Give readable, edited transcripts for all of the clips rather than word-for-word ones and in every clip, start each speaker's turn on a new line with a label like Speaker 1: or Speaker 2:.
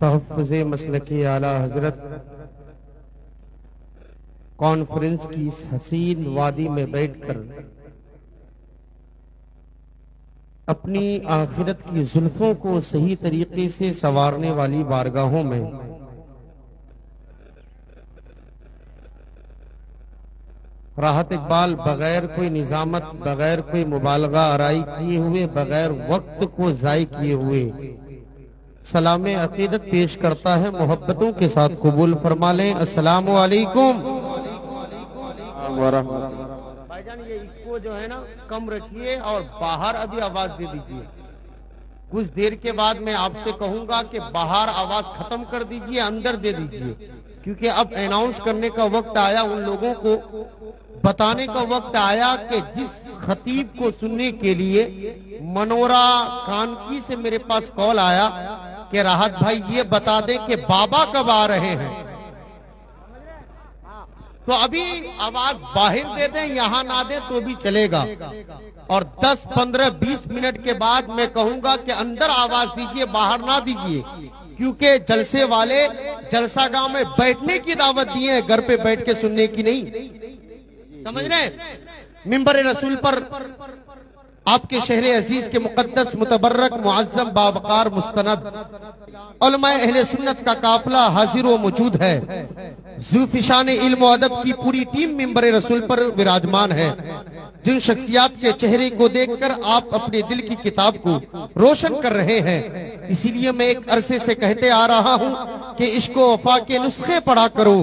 Speaker 1: تحفظ مسلکی اعلی حضرت کانفرنس کی اس حسین وادی میں بیٹھ کر اپنی آخرت کی زلفوں کو صحیح طریقے سے سنوارنے والی بارگاہوں میں راحت اقبال بغیر کوئی نظامت، بغیر کوئی مبالغہ آرائی کیے ہوئے، بغیر وقت کو ضائع کیے ہوئے سلام عقیدت پیش کرتا ہے، محبتوں کے ساتھ قبول فرما لیں۔ السلام علیکم۔ بھائی جان یہ ایکو جو ہے نا کم رکھیے اور باہر ابھی آواز دے دیجئے۔ کچھ دیر کے بعد میں آپ سے کہوں گا کہ باہر آواز ختم کر دیجئے، اندر دے دیجئے، کیونکہ اب اناؤنس کرنے کا وقت آیا، ان لوگوں کو بتانے کا وقت آیا کہ جس خطیب کو سننے کے لیے منورہ کانکی سے میرے پاس کال آیا کہ راحت بھائی یہ بتا دیں کہ بابا کب آ رہے ہیں، تو ابھی آواز باہر دے دیں، یہاں نہ دیں تو بھی چلے گا، اور 10 15 20 منٹ کے بعد میں کہوں گا کہ اندر آواز دیجئے، باہر نہ دیجئے، کیونکہ جلسے والے جلسہ گاہ میں بیٹھنے کی دعوت دی ہے، گھر پہ بیٹھ کے سننے کی نہیں۔ سمجھ رہے ہیں؟ منبر رسول پر آپ کے شہر عزیز کے مقدس متبرک معظم باوقار مستند علماء اہل سنت کا قافلہ حاضر و موجود ہے، ذوفشان علم و ادب کی پوری ٹیم منبر رسول پر وراجمان ہے، جن شخصیات کے چہرے کو دیکھ کر آپ اپنے دل کی کتاب کو روشن کر رہے ہیں۔ اسی لیے میں ایک عرصے سے کہتے آ رہا ہوں کہ عشق و وفا کے نسخے پڑھا کرو،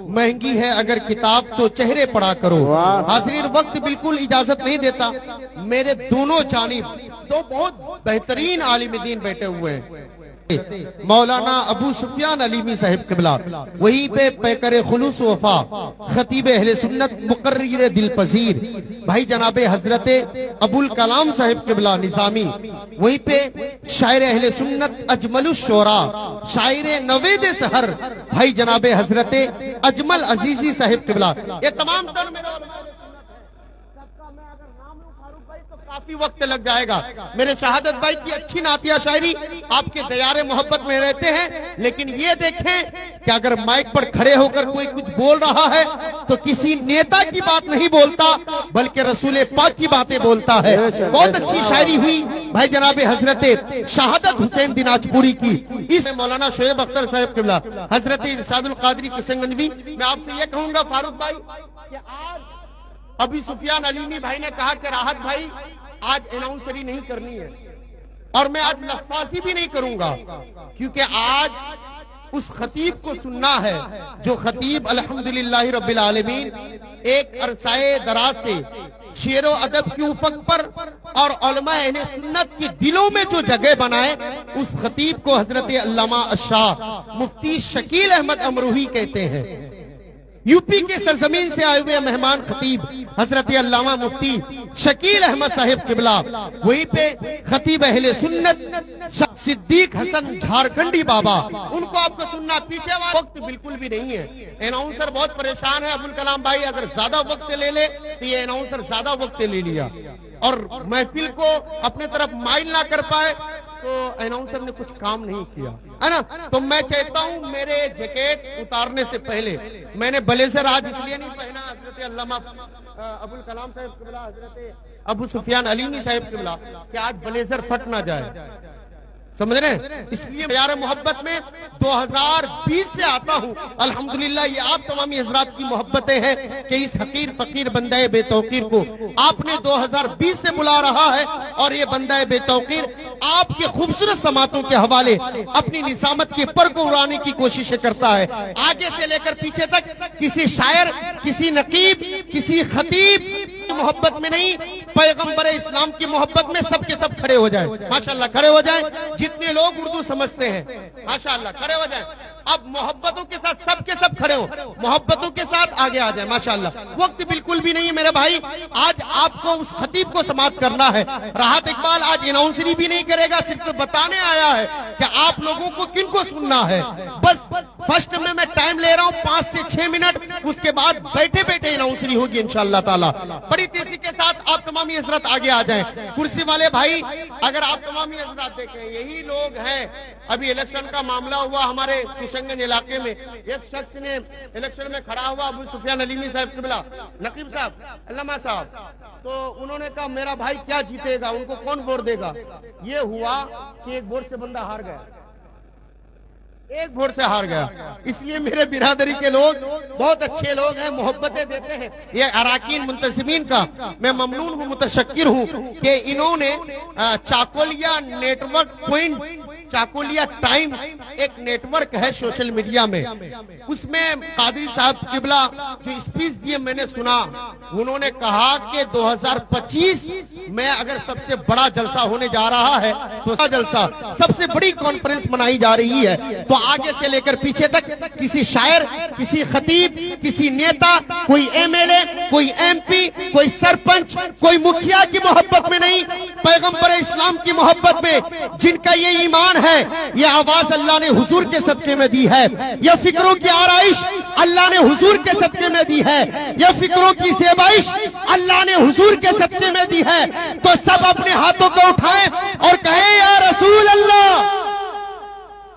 Speaker 1: مہنگی ہے اگر کتاب تو چہرے پڑھا کرو۔ حاضرین وقت بالکل اجازت نہیں دیتا، میرے دونوں جانب دو بہت بہترین عالم دین بیٹھے ہوئے ہیں، مولانا ابو سفیان علیمی صاحب قبلہ، وہی پہ پیکر خلوص و وفا خطیب اہل سنت مقرر دل پذیر بھائی جناب حضرت ابو الکلام صاحب قبلہ نظامی، وہی پہ شاعر اہل سنت اجمل الشعراء شاعر نوید سحر بھائی جناب حضرت اجمل عزیزی صاحب قبلہ، یہ تمام تر میرے کافی وقت لگ جائے گا۔ میرے شہادت بھائی کی اچھی نعتیہ شاعری آپ کے دیار محبت میں رہتے ہیں، لیکن یہ دیکھیں کہ اگر مائک پر کھڑے ہو کر کوئی کچھ بول رہا ہے تو کسی نیتا کی بات نہیں بولتا بلکہ رسول پاک کی باتیں بولتا ہے۔ بہت اچھی شاعری ہوئی بھائی جناب حضرت شہادت حسین دیناجپوری کی، اس میں مولانا شعیب اختر صاحب قبلہ، حضرت ارشاد القادری کشن گنجوی۔ میں آپ سے یہ کہوں گا فاروق بھائی کہ آج ابو سفیان علیمی بھائی نے کہا کہ راحت بھائی آج اناؤنسری نہیں کرنی ہے، اور میں آج لفاظی بھی نہیں کروں گا، کیونکہ آج اس خطیب کو سننا ہے جو خطیب الحمدللہ رب العالمین ایک عرصہ دراز سے شعر و ادب کی افق پر اور علماء اہل سنت کے دلوں میں جو جگہ بنائے، اس خطیب کو حضرت علامہ الشاہ مفتی شکیل احمد امروہی کہتے ہیں۔ یو پی کے سرزمین سے آئے ہوئے مہمان خطیب حضرت علامہ مفتی شکیل احمد صاحب قبلہ، وہی پہ خطیب اہل سنت صدیق حسن جھارکھنڈی بابا، ان کو آپ کو سننا پیچھے وقت بالکل بھی نہیں ہے۔ اناؤنسر بہت پریشان ہے، ابو الکلام بھائی اگر زیادہ وقت لے لے تو یہ اناؤنسر زیادہ وقت لے لیا اور محفل کو اپنے طرف مائل نہ کر پائے تو اناؤنسر نے کچھ کام نہیں کیا ہے نا۔ تو میں چاہتا ہوں میرے جیکٹ اتارنے سے پہلے، میں نے بلیزر آج اس لیے نہیں پہنا حضرت علامہ ابو الکلام صاحب قبلہ، حضرت ابو سفیان علیمی صاحب قبلہ، کہ آج بلیزر پھٹ نہ جائے، سمجھ رہے ہیں؟ اس لیے پیار محبت میں 2020 سے آتا ہوں، الحمدللہ یہ آپ تمامی حضرات کی محبتیں ہیں کہ اس حقیر فقیر بندہ بے توقیر کو آپ نے 2020 سے بلا رہا ہے، اور یہ بندہ بے توقیر آپ کے خوبصورت سماعتوں کے حوالے اپنی نظامت کے پر کو اڑانے کی کوشش کرتا ہے۔ آگے سے لے کر پیچھے تک کسی شاعر، کسی نقیب، کسی خطیب محبت میں نہیں، پیغمبر اسلام کی محبت میں سب کے سب کھڑے ہو جائیں، ماشاءاللہ کھڑے ہو جائیں، جتنے لوگ اردو سمجھتے ہیں ماشاءاللہ کھڑے ہو جائیں۔ اب محبتوں کے ساتھ سب کے سب کھڑے ہو، محبتوں کے ساتھ آگے آ جائیں ماشاءاللہ۔ وقت بالکل بھی نہیں میرے بھائی، آج آپ کو اس خطیب کو سماعت کرنا ہے۔ راحت اقبال آج اناؤنسری بھی نہیں کرے گا، صرف بتانے آیا ہے کہ آپ لوگوں کو کن کو سننا ہے۔ بس فرسٹ میں ٹائم لے رہا ہوں 5 سے 6 منٹ، اس کے بعد بیٹھے بیٹھے اناؤنسری ہوگی انشاءاللہ تعالی۔ بڑی تیزی کے ساتھ آپ تمامی حضرات آگے آ جائیں۔ کرسی والے بھائی اگر آپ تمامی حضرات دیکھیں، یہی لوگ ہیں ابھی الیکشن کا معاملہ ہوا ہمارے کشن گنج علاقے میں، ایک شخص نے الیکشن میں کھڑا ہوا ابو سفیان علیمی صاحب قبلہ، نقیب صاحب، علامہ صاحب، تو انہوں نے کہا میرا بھائی کیا جیتے گا، ان کو کون ووٹ دے گا؟ یہ ہوا کہ ایک ووٹ سے بندہ ہار گیا، ایک ووٹ سے ہار گیا۔ اس لیے میرے برادری کے لوگ بہت اچھے لوگ ہیں، محبتیں دیتے ہیں۔ یہ اراکین منتظمین کا میں ممنون ہوں، متشکر ہوں کہ انہوں نے چاکولیا نیٹ ورک پوائنٹ، چاکولیا ٹائم ایک نیٹ ورک ہے سوشل میڈیا میں، اس میں قادری صاحب قبلہ جو اسپیچ دیے میں نے سنا، انہوں نے کہا کہ 2025 میں اگر سب سے بڑا جلسہ ہونے جا رہا ہے تو جلسہ سب سے بڑی کانفرنس منائی جا رہی ہے، تو آگے سے لے کر پیچھے تک کسی شاعر، کسی خطیب، کسی نیتا، کوئی ایم ایل اے، کوئی ایم پی، کوئی سرپنچ، کوئی مکھیا کی محبت میں نہیں، پیغمبر اسلام کی محبت میں جن کا یہ ایمان ہے، یہ آواز اللہ نے حضور کے صدقے میں دی ہے، یہ فکروں کی آرائش اللہ نے حضور کے صدقے میں دی ہے، یہ فکروں کی زیبائش اللہ نے حضور کے صدقے میں دی ہے، تو سب اپنے ہاتھوں کو اٹھائیں اور کہیں یا رسول اللہ۔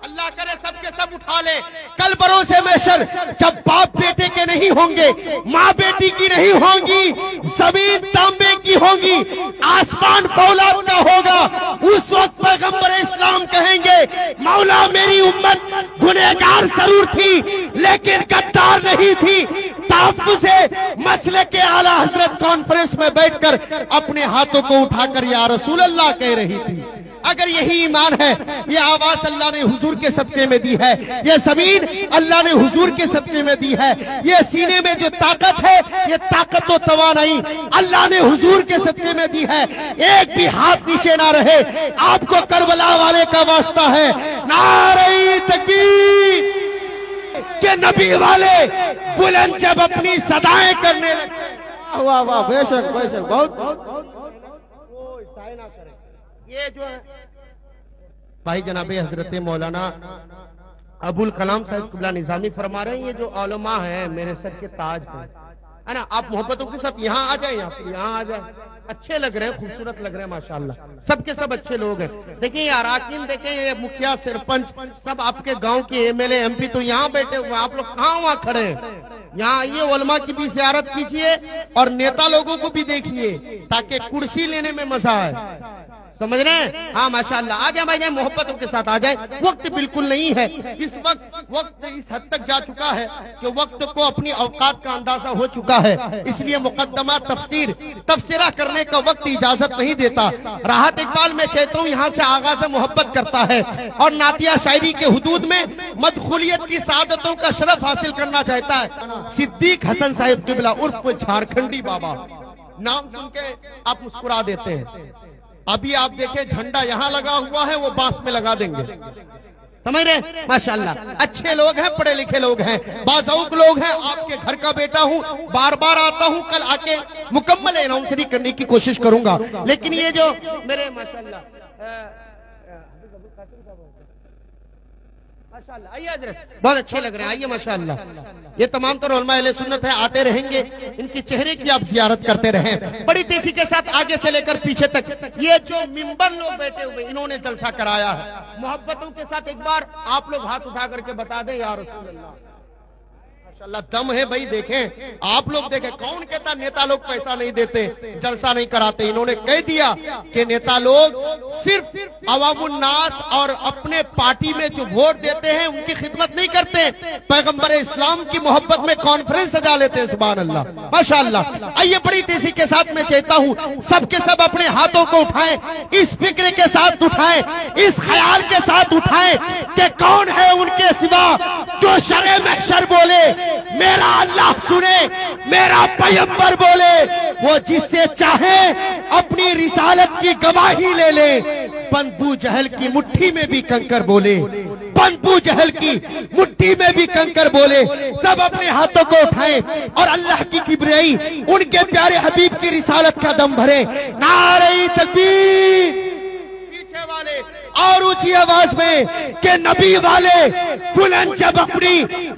Speaker 1: اللہ کرے سب کے سب اٹھا لے۔ کل بروز محشر جب باپ بیٹے کے نہیں ہوں گے، ماں بیٹی کی نہیں ہوں گی، زمین تانبے کی ہوں گی، آسمان فولاد کا ہوگا، اس وقت پیغمبر اسلام کہیں گے مولا میری امت گنہگار ضرور تھی لیکن غدار نہیں تھی۔ تحفظ مسئلے کے اعلیٰ حضرت کانفرنس میں بیٹھ کر اپنے ہاتھوں کو اٹھا کر یا رسول اللہ کہہ رہی تھی۔ اگر یہی ایمان ہے، یہ آواز اللہ نے حضور کے صدقے میں دی ہے، یہ زمین اللہ نے حضور کے صدقے میں دی ہے، یہ سینے میں جو طاقت ہے، یہ طاقت و توانائی اللہ نے حضور کے صدقے میں دی ہے۔ ایک بھی ہاتھ نیچے نہ رہے۔ آپ کو کربلا والے کا واسطہ ہے، نعرہ تکبیر، کہ نبی والے بلند جب اپنی صدائیں کرنے لگے۔ واہ واہ، بے شک بے شک، بہت کوئی سائے نہ کرے۔ یہ جو ہے بھائی جناب حضرت مولانا ابو الکلام صاحب قبلہ نظامی فرما رہے ہیں، یہ جو علماء ہیں میرے سر کے تاج ہیں، ہے نا، آپ محبتوں کے ساتھ یہاں آ جائیں، یہاں آ جائیں، اچھے لگ رہے ہیں، خوبصورت لگ رہے ہیں ماشاءاللہ، سب کے سب اچھے لوگ ہیں۔ دیکھیں یہ اراکین، دیکھیں یہ مکھیا، سرپنچ، سب آپ کے گاؤں کے M L A, M P تو یہاں بیٹھے ہوئے، آپ لوگ کہاں وہاں کھڑے ہیں؟ یہاں آئیے، علماء کی بھی زیارت کیجئے اور نیتا لوگوں کو بھی دیکھیے تاکہ کرسی لینے میں مزہ آئے، سمجھ رہے ہیں؟ ہاں ماشاءاللہ، آ جائیں بھائی جائیں، محبتوں کے ساتھ آ جائیں۔ وقت بالکل نہیں ہے اس وقت اس حد تک جا چکا ہے کہ وقت کو اپنی اوقات کا اندازہ ہو چکا ہے، اس لیے مقدمہ تفسیرہ کرنے کا وقت اجازت نہیں دیتا۔ راحت اقبال میں چاہتا ہوں یہاں سے آغاز محبت کرتا ہے اور نعتیہ شاعری کے حدود میں مدخولیت کی سعادتوں کا شرف حاصل کرنا چاہتا ہے۔ صدیق حسن صاحب قبلہ عرف جھارکھنڈی بابا، نام سن کے آپ مسکرا دیتے ہیں۔ ابھی آپ دیکھیں جھنڈا یہاں لگا ہوا ہے، وہ بانس میں لگا دیں گے، سمجھ رہے ہیں؟ ماشاءاللہ اچھے لوگ ہیں، پڑھے لکھے لوگ ہیں، باذوق لوگ ہیں۔ آپ کے گھر کا بیٹا ہوں، بار بار آتا ہوں، کل آ کے مکمل اناؤنسری کرنے کی کوشش کروں گا، لیکن یہ جو میرے ماشاءاللہ آئیے حضرت، بہت اچھے لگ رہے ہیں، آئیے ماشاءاللہ۔ یہ تمام طور علماء اہل سنت ہے، آتے رہیں گے، ان کی چہرے کی آپ زیارت کرتے رہیں۔ بڑی تیزی کے ساتھ آگے سے لے کر پیچھے تک یہ جو ممبر لوگ بیٹھے ہوئے انہوں نے جلسہ کرایا ہے، محبتوں کے ساتھ ایک بار آپ لوگ ہاتھ اٹھا کر کے بتا دیں یا رسول اللہ۔ ماشاءاللہ دم ہے بھائی، دیکھیں آپ لوگ، دیکھیں کون کہتا نیتا لوگ پیسہ نہیں دیتے، جلسہ نہیں کراتے؟ انہوں نے کہہ دیا کہ نیتا لوگ صرف عوام الناس اور اپنے پارٹی میں جو ووٹ دیتے ہیں ان کی خدمت نہیں کرتے، پیغمبر اسلام کی محبت میں کانفرنس سجا لیتے ہیں، سبحان اللہ ماشاءاللہ۔ آئیے بڑی تیزی کے ساتھ میں چاہتا ہوں سب کے سب اپنے ہاتھوں کو اٹھائیں، اس فکر کے ساتھ اٹھائیں، اس خیال کے ساتھ اٹھائیں کہ کون ہے ان کے سوا جو شرع محشر بولے میرا اللہ سنے، میرا پیغمبر بولے، وہ جس سے چاہے اپنی رسالت کی گواہی لے لے۔ بندو جہل کی مٹھی میں بھی کنکر بولے، بندو جہل کی مٹھی میں بھی کنکر بولے۔ سب اپنے ہاتھوں کو اٹھائیں اور اللہ کی کبریائی ان کے پیارے حبیب کی رسالت کا دم بھرے۔ نعرہ تکبیر، پیچھے والے اور اونچی آواز میں کہ نبی والے بلند جب اپنی